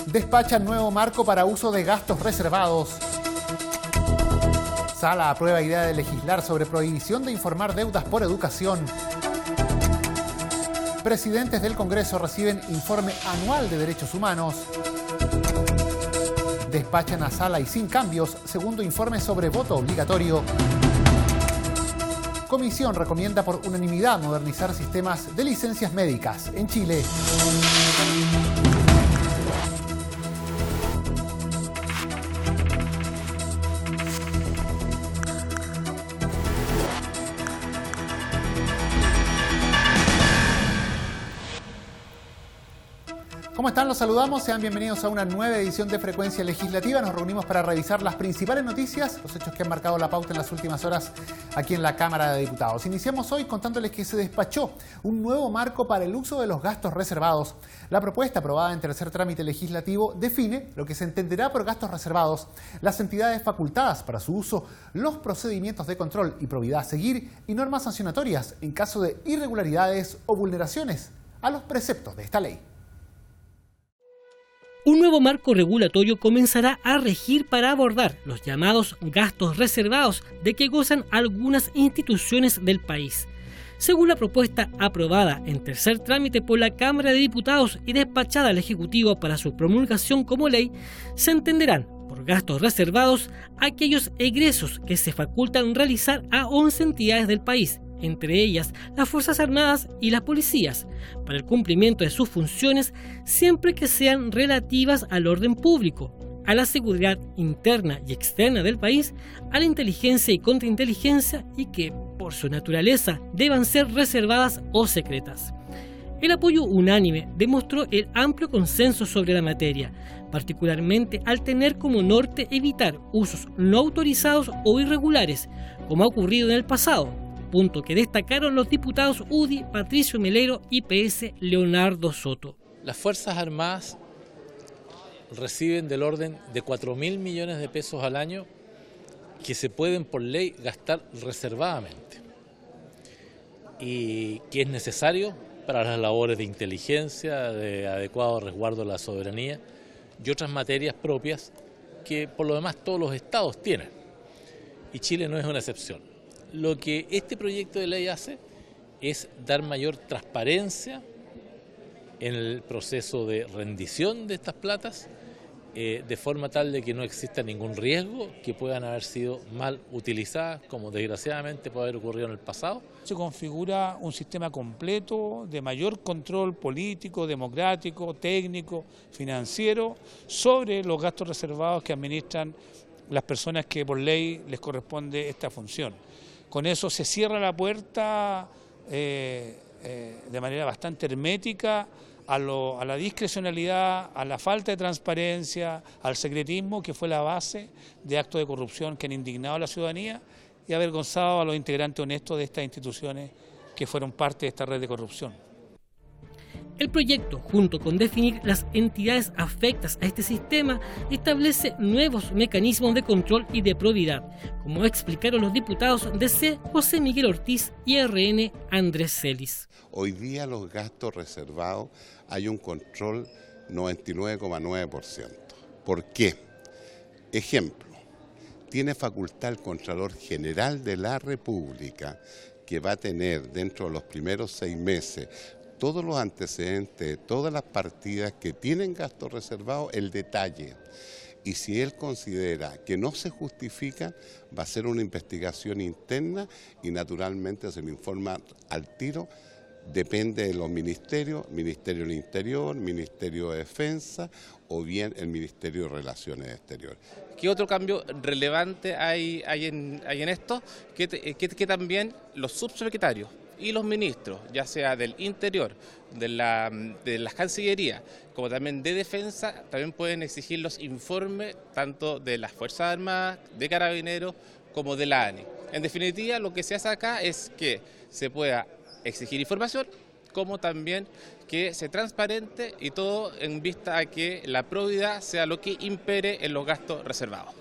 Despachan nuevo marco para uso de gastos reservados. Sala aprueba idea de legislar sobre prohibición de informar deudas por educación. Presidentes del Congreso reciben informe anual de derechos humanos. Despachan a sala y sin cambios, segundo informe sobre voto obligatorio. Comisión recomienda por unanimidad modernizar sistemas de licencias médicas en Chile. ¿Cómo están? Los saludamos. Sean bienvenidos a una nueva edición de Frecuencia Legislativa. Nos reunimos para revisar las principales noticias, los hechos que han marcado la pauta en las últimas horas aquí en la Cámara de Diputados. Iniciamos hoy contándoles que se despachó un nuevo marco para el uso de los gastos reservados. La propuesta aprobada en tercer trámite legislativo define lo que se entenderá por gastos reservados, las entidades facultadas para su uso, los procedimientos de control y probidad a seguir y normas sancionatorias en caso de irregularidades o vulneraciones a los preceptos de esta ley. Un nuevo marco regulatorio comenzará a regir para abordar los llamados gastos reservados de que gozan algunas instituciones del país. Según la propuesta aprobada en tercer trámite por la Cámara de Diputados y despachada al Ejecutivo para su promulgación como ley, se entenderán por gastos reservados aquellos egresos que se facultan realizar a 11 entidades del país, entre ellas las Fuerzas Armadas y las policías, para el cumplimiento de sus funciones siempre que sean relativas al orden público, a la seguridad interna y externa del país, a la inteligencia y contrainteligencia y que, por su naturaleza, deban ser reservadas o secretas. El apoyo unánime demostró el amplio consenso sobre la materia, particularmente al tener como norte evitar usos no autorizados o irregulares, como ha ocurrido en el pasado, punto que destacaron los diputados UDI, Patricio Melero y PS Leonardo Soto. Las Fuerzas Armadas reciben del orden de 4.000 millones de pesos al año que se pueden por ley gastar reservadamente y que es necesario para las labores de inteligencia, de adecuado resguardo de la soberanía y otras materias propias que por lo demás todos los estados tienen, y Chile no es una excepción. Lo que este proyecto de ley hace es dar mayor transparencia en el proceso de rendición de estas platas, de forma tal de que no exista ningún riesgo que puedan haber sido mal utilizadas, como desgraciadamente puede haber ocurrido en el pasado. Se configura un sistema completo de mayor control político, democrático, técnico, financiero sobre los gastos reservados que administran las personas que por ley les corresponde esta función. Con eso se cierra la puerta de manera bastante hermética a la discrecionalidad, a la falta de transparencia, al secretismo que fue la base de actos de corrupción que han indignado a la ciudadanía y avergonzado a los integrantes honestos de estas instituciones que fueron parte de esta red de corrupción. El proyecto, junto con definir las entidades afectas a este sistema, establece nuevos mecanismos de control y de probidad, como explicaron los diputados DC José Miguel Ortiz y RN Andrés Celis. Hoy día los gastos reservados hay un control 99,9%. ¿Por qué? Ejemplo, tiene facultad el Contralor General de la República, que va a tener dentro de los primeros 6 meses todos los antecedentes, todas las partidas que tienen gastos reservados, el detalle. Y si él considera que no se justifica, va a hacer una investigación interna y naturalmente se le informa al tiro. Depende de los ministerios, Ministerio del Interior, Ministerio de Defensa o bien el Ministerio de Relaciones Exteriores. ¿Qué otro cambio relevante hay en esto? Que también los subsecretarios y los ministros, ya sea del Interior, de la Cancillería, como también de Defensa, también pueden exigir los informes tanto de las Fuerzas Armadas, de Carabineros, como de la ANI. En definitiva, lo que se hace acá es que se pueda exigir información, como también que sea transparente y todo en vista a que la probidad sea lo que impere en los gastos reservados.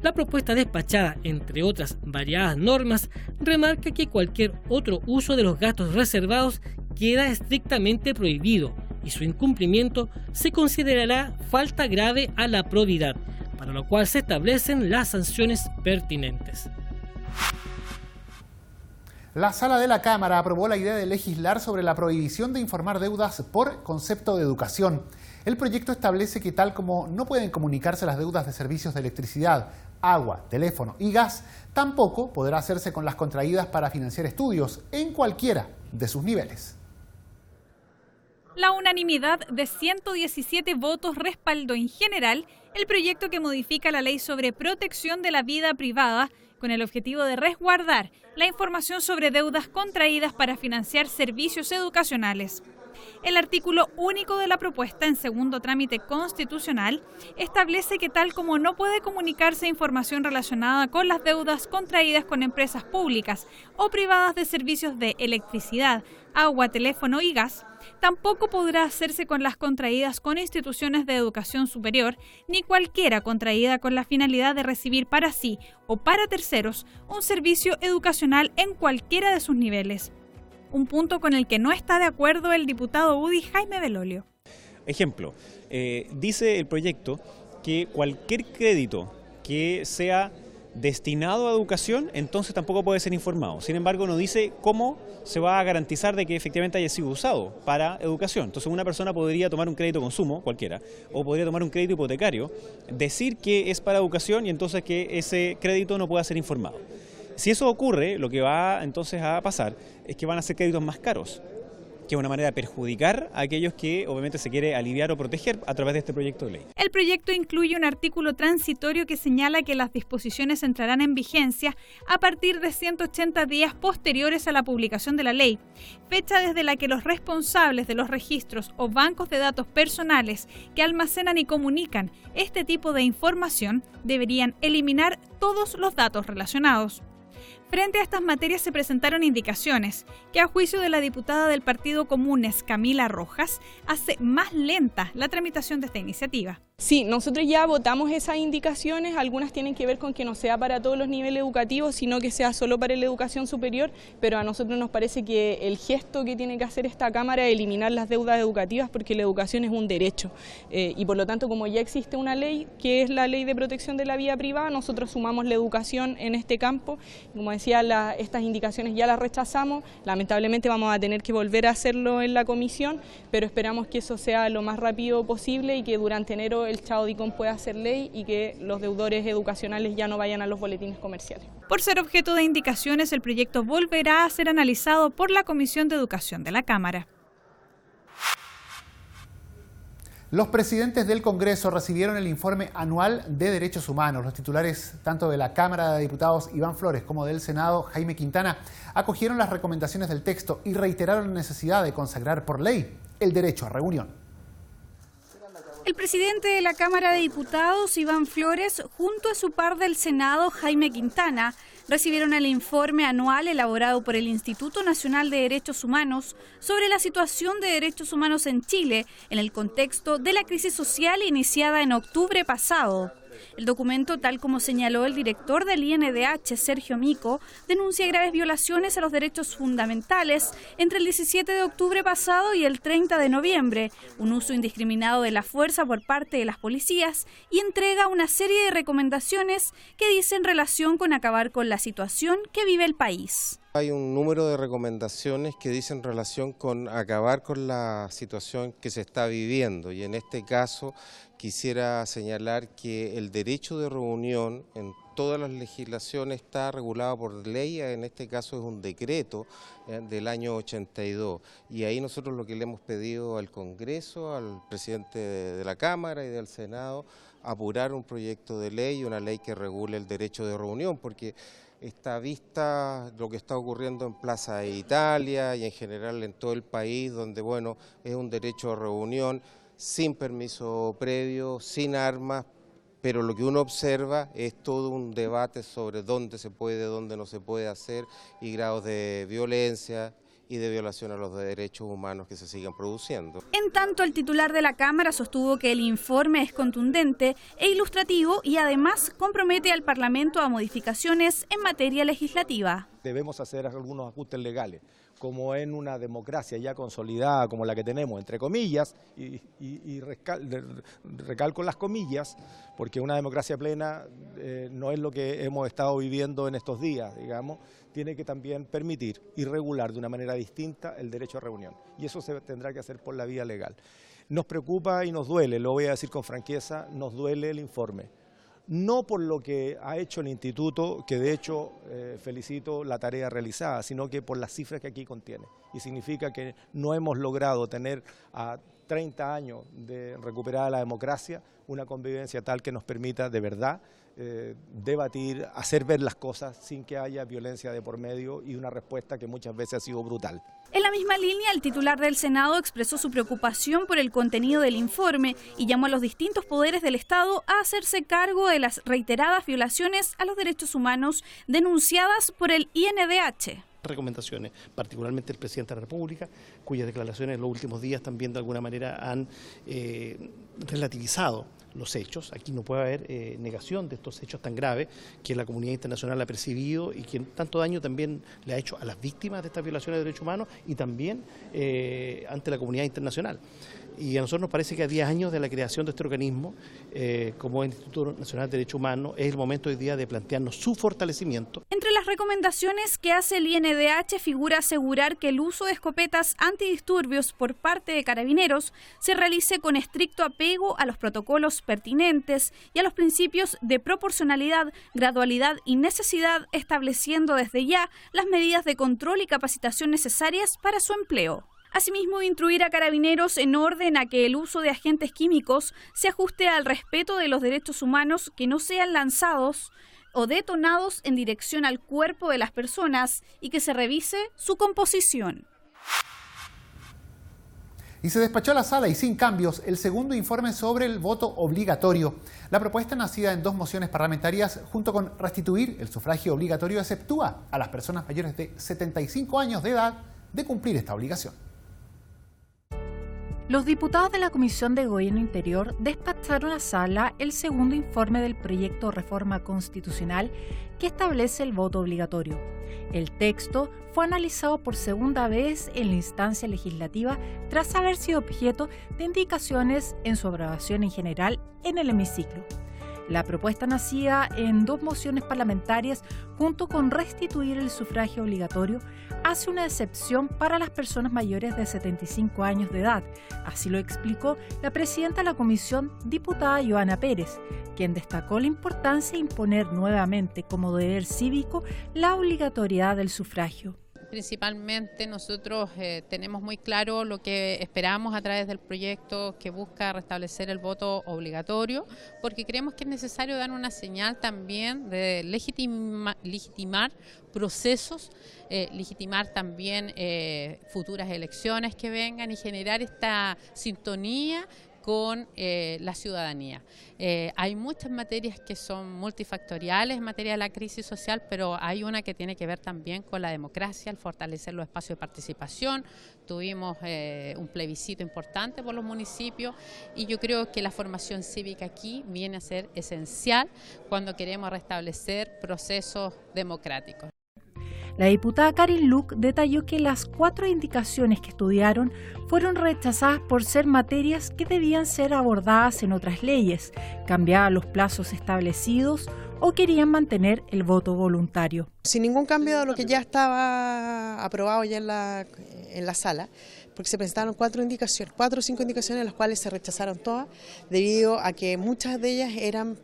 La propuesta despachada, entre otras variadas normas, remarca que cualquier otro uso de los gastos reservados queda estrictamente prohibido y su incumplimiento se considerará falta grave a la probidad, para lo cual se establecen las sanciones pertinentes. La Sala de la Cámara aprobó la idea de legislar sobre la prohibición de informar deudas por concepto de educación. El proyecto establece que tal como no pueden comunicarse las deudas de servicios de electricidad, agua, teléfono y gas, tampoco podrá hacerse con las contraídas para financiar estudios en cualquiera de sus niveles. La unanimidad de 117 votos respaldó en general el proyecto que modifica la ley sobre protección de la vida privada con el objetivo de resguardar la información sobre deudas contraídas para financiar servicios educacionales. El artículo único de la propuesta en segundo trámite constitucional establece que tal como no puede comunicarse información relacionada con las deudas contraídas con empresas públicas o privadas de servicios de electricidad, agua, teléfono y gas, tampoco podrá hacerse con las contraídas con instituciones de educación superior, ni cualquiera contraída con la finalidad de recibir para sí o para terceros un servicio educacional en cualquiera de sus niveles. Un punto con el que no está de acuerdo el diputado UDI Jaime Belolio. Ejemplo, dice el proyecto que cualquier crédito que sea destinado a educación, entonces tampoco puede ser informado. Sin embargo, no dice cómo se va a garantizar de que efectivamente haya sido usado para educación. Entonces, una persona podría tomar un crédito de consumo, cualquiera, o podría tomar un crédito hipotecario, decir que es para educación y entonces que ese crédito no pueda ser informado. Si eso ocurre, lo que va entonces a pasar es que van a ser créditos más caros, que es una manera de perjudicar a aquellos que obviamente se quiere aliviar o proteger a través de este proyecto de ley. El proyecto incluye un artículo transitorio que señala que las disposiciones entrarán en vigencia a partir de 180 días posteriores a la publicación de la ley, fecha desde la que los responsables de los registros o bancos de datos personales que almacenan y comunican este tipo de información deberían eliminar todos los datos relacionados. Frente a estas materias se presentaron indicaciones que, a juicio de la diputada del Partido Comunes, Camila Rojas, hace más lenta la tramitación de esta iniciativa. Sí, nosotros ya votamos esas indicaciones, algunas tienen que ver con que no sea para todos los niveles educativos, sino que sea solo para la educación superior, pero a nosotros nos parece que el gesto que tiene que hacer esta Cámara es eliminar las deudas educativas porque la educación es un derecho y por lo tanto como ya existe una ley que es la Ley de Protección de la Vida Privada, nosotros sumamos la educación en este campo. Como decía, estas indicaciones ya las rechazamos, lamentablemente vamos a tener que volver a hacerlo en la comisión, pero esperamos que eso sea lo más rápido posible y que durante enero el Chaodicom pueda hacer ley y que los deudores educacionales ya no vayan a los boletines comerciales. Por ser objeto de indicaciones, el proyecto volverá a ser analizado por la Comisión de Educación de la Cámara. Los presidentes del Congreso recibieron el informe anual de Derechos Humanos. Los titulares tanto de la Cámara de Diputados, Iván Flores, como del Senado, Jaime Quintana, acogieron las recomendaciones del texto y reiteraron la necesidad de consagrar por ley el derecho a reunión. El presidente de la Cámara de Diputados, Iván Flores, junto a su par del Senado, Jaime Quintana, recibieron el informe anual elaborado por el Instituto Nacional de Derechos Humanos sobre la situación de derechos humanos en Chile en el contexto de la crisis social iniciada en octubre pasado. El documento, tal como señaló el director del INDH, Sergio Mico, denuncia graves violaciones a los derechos fundamentales entre el 17 de octubre pasado y el 30 de noviembre, un uso indiscriminado de la fuerza por parte de las policías y entrega una serie de recomendaciones que dicen relación con acabar con la situación que vive el país. Hay un número de recomendaciones que dicen relación con acabar con la situación que se está viviendo y en este caso quisiera señalar que el derecho de reunión en todas las legislaciones está regulado por ley, en este caso es un decreto del año 82 y ahí nosotros lo que le hemos pedido al Congreso, al presidente de la Cámara y del Senado, apurar un proyecto de ley, una ley que regule el derecho de reunión, porque está vista lo que está ocurriendo en Plaza de Italia y en general en todo el país, donde bueno, es un derecho a reunión sin permiso previo, sin armas, pero lo que uno observa es todo un debate sobre dónde se puede, dónde no se puede hacer y grados de violencia y de violación a los derechos humanos que se sigan produciendo. En tanto, el titular de la Cámara sostuvo que el informe es contundente e ilustrativo y además compromete al Parlamento a modificaciones en materia legislativa. Debemos hacer algunos ajustes legales. como en una democracia ya consolidada como la que tenemos, entre comillas, y recalco las comillas, porque una democracia plena no es lo que hemos estado viviendo en estos días, digamos, tiene que también permitir y regular de una manera distinta el derecho a reunión, y eso se tendrá que hacer por la vía legal. Nos preocupa y nos duele, lo voy a decir con franqueza, nos duele el informe. No por lo que ha hecho el instituto, que de hecho felicito la tarea realizada, sino que por las cifras que aquí contiene. Y significa que no hemos logrado tener a 30 años de recuperada la democracia una convivencia tal que nos permita de verdad debatir, hacer ver las cosas sin que haya violencia de por medio y una respuesta que muchas veces ha sido brutal. En la misma línea, el titular del Senado expresó su preocupación por el contenido del informe y llamó a los distintos poderes del Estado a hacerse cargo de las reiteradas violaciones a los derechos humanos denunciadas por el INDH. Recomendaciones, particularmente el presidente de la República, cuyas declaraciones en los últimos días también de alguna manera han relativizado los hechos. Aquí no puede haber negación de estos hechos tan graves que la comunidad internacional ha percibido y que tanto daño también le ha hecho a las víctimas de estas violaciones de derechos humanos y también ante la comunidad internacional. Y a nosotros nos parece que a 10 años de la creación de este organismo, como el Instituto Nacional de Derechos Humanos, es el momento hoy día de plantearnos su fortalecimiento. Entre las recomendaciones que hace el INDH figura asegurar que el uso de escopetas antidisturbios por parte de carabineros se realice con estricto apego a los protocolos pertinentes y a los principios de proporcionalidad, gradualidad y necesidad, estableciendo desde ya las medidas de control y capacitación necesarias para su empleo. Asimismo, instruir a carabineros en orden a que el uso de agentes químicos se ajuste al respeto de los derechos humanos, que no sean lanzados o detonados en dirección al cuerpo de las personas y que se revise su composición. Y se despachó a la sala y sin cambios el segundo informe sobre el voto obligatorio. La propuesta, nacida en 2 mociones parlamentarias, junto con restituir el sufragio obligatorio, exceptúa a las personas mayores de 75 años de edad de cumplir esta obligación. Los diputados de la Comisión de Gobierno Interior despacharon a sala el segundo informe del proyecto de reforma constitucional que establece el voto obligatorio. El texto fue analizado por segunda vez en la instancia legislativa tras haber sido objeto de indicaciones en su aprobación en general en el hemiciclo. La propuesta, nacida en 2 mociones parlamentarias, junto con restituir el sufragio obligatorio, hace una excepción para las personas mayores de 75 años de edad. Así lo explicó la presidenta de la comisión, diputada Joana Pérez, quien destacó la importancia de imponer nuevamente como deber cívico la obligatoriedad del sufragio. Principalmente nosotros tenemos muy claro lo que esperamos a través del proyecto que busca restablecer el voto obligatorio, porque creemos que es necesario dar una señal también de legitimar procesos, legitimar también futuras elecciones que vengan y generar esta sintonía con la ciudadanía. Hay muchas materias que son multifactoriales en materia de la crisis social, pero hay una que tiene que ver también con la democracia, el fortalecer los espacios de participación. Tuvimos un plebiscito importante por los municipios y yo creo que la formación cívica aquí viene a ser esencial cuando queremos restablecer procesos democráticos. La diputada Karin Luc detalló que las 4 indicaciones que estudiaron fueron rechazadas por ser materias que debían ser abordadas en otras leyes, cambiaban los plazos establecidos o querían mantener el voto voluntario. Sin ningún cambio de lo que ya estaba aprobado ya en la sala, porque se presentaron 4 o 5 indicaciones, las cuales se rechazaron todas, debido a que muchas de ellas eran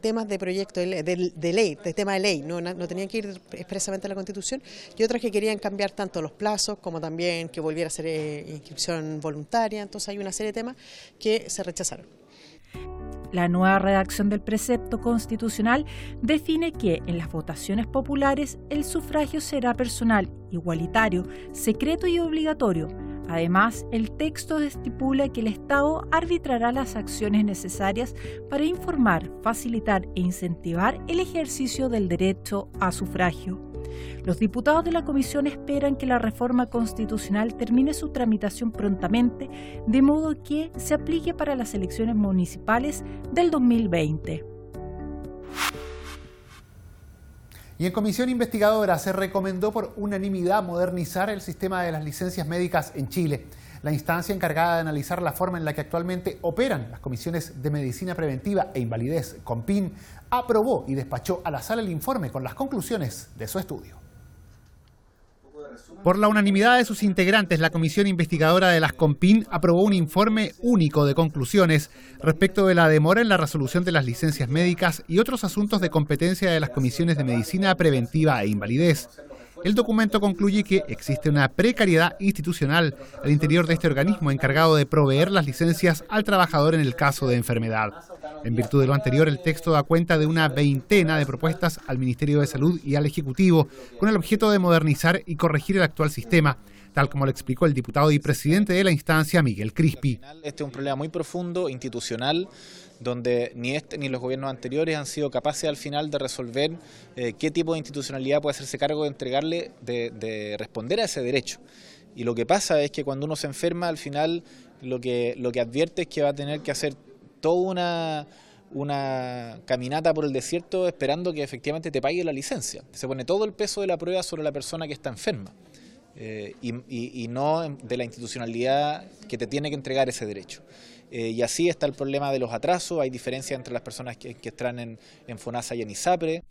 temas de proyecto de ley, de tema de ley, no tenían que ir expresamente a la Constitución, y otras que querían cambiar tanto los plazos como también que volviera a ser inscripción voluntaria. Entonces hay una serie de temas que se rechazaron. La nueva redacción del precepto constitucional define que en las votaciones populares el sufragio será personal, igualitario, secreto y obligatorio. Además, el texto estipula que el Estado arbitrará las acciones necesarias para informar, facilitar e incentivar el ejercicio del derecho a sufragio. Los diputados de la comisión esperan que la reforma constitucional termine su tramitación prontamente, de modo que se aplique para las elecciones municipales del 2020. Y en comisión investigadora se recomendó por unanimidad modernizar el sistema de las licencias médicas en Chile. La instancia encargada de analizar la forma en la que actualmente operan las comisiones de medicina preventiva e invalidez, COMPIN, aprobó y despachó a la sala el informe con las conclusiones de su estudio. Por la unanimidad de sus integrantes, la comisión investigadora de las COMPIN aprobó un informe único de conclusiones respecto de la demora en la resolución de las licencias médicas y otros asuntos de competencia de las comisiones de medicina preventiva e invalidez. El documento concluye que existe una precariedad institucional al interior de este organismo encargado de proveer las licencias al trabajador en el caso de enfermedad. En virtud de lo anterior, el texto da cuenta de una veintena de propuestas al Ministerio de Salud y al Ejecutivo con el objeto de modernizar y corregir el actual sistema, tal como lo explicó el diputado y presidente de la instancia, Miguel Crispi. Este es un problema muy profundo, institucional, donde ni este ni los gobiernos anteriores han sido capaces al final de resolver qué tipo de institucionalidad puede hacerse cargo de entregarle, de responder a ese derecho. Y lo que pasa es que cuando uno se enferma, al final lo que advierte es que va a tener que hacer toda una caminata por el desierto esperando que efectivamente te pague la licencia. Se pone todo el peso de la prueba sobre la persona que está enferma y no de la institucionalidad que te tiene que entregar ese derecho. Y así está el problema de los atrasos, hay diferencias entre las personas que están en FONASA y en ISAPRE.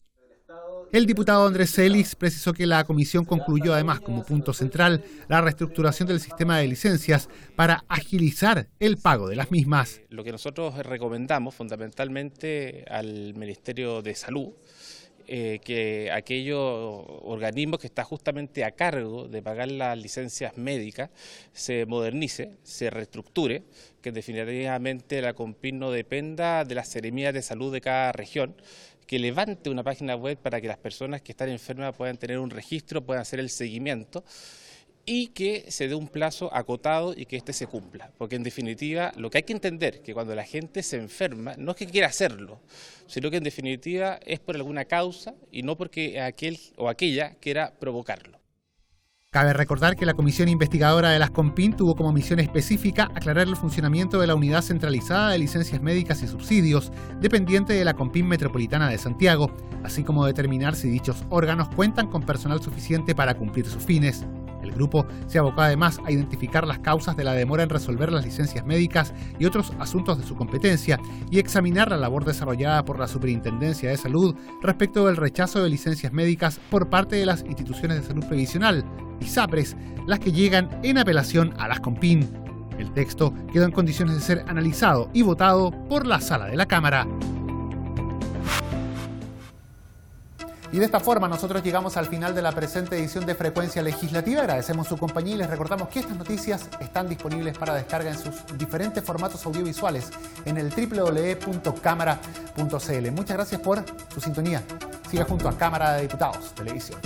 El diputado Andrés Celis precisó que la comisión concluyó además como punto central la reestructuración del sistema de licencias para agilizar el pago de las mismas. Lo que nosotros recomendamos fundamentalmente al Ministerio de Salud, que aquellos organismos que están justamente a cargo de pagar las licencias médicas se modernice, se reestructure, que definitivamente la COMPIN no dependa de las seremías de salud de cada región, que levante una página web para que las personas que están enfermas puedan tener un registro, puedan hacer el seguimiento y que se dé un plazo acotado y que este se cumpla. Porque en definitiva lo que hay que entender que cuando la gente se enferma no es que quiera hacerlo, sino que en definitiva es por alguna causa y no porque aquel o aquella quiera provocarlo. Cabe recordar que la comisión investigadora de las COMPIN tuvo como misión específica aclarar el funcionamiento de la Unidad Centralizada de Licencias Médicas y Subsidios, dependiente de la COMPIN Metropolitana de Santiago, así como determinar si dichos órganos cuentan con personal suficiente para cumplir sus fines. El grupo se abocó además a identificar las causas de la demora en resolver las licencias médicas y otros asuntos de su competencia y examinar la labor desarrollada por la Superintendencia de Salud respecto del rechazo de licencias médicas por parte de las instituciones de salud previsional, ISAPRES, las que llegan en apelación a las COMPIN. El texto quedó en condiciones de ser analizado y votado por la sala de la Cámara. Y de esta forma nosotros llegamos al final de la presente edición de Frecuencia Legislativa. Agradecemos su compañía y les recordamos que estas noticias están disponibles para descarga en sus diferentes formatos audiovisuales en el www.cámara.cl. Muchas gracias por su sintonía. Siga junto a Cámara de Diputados Televisión.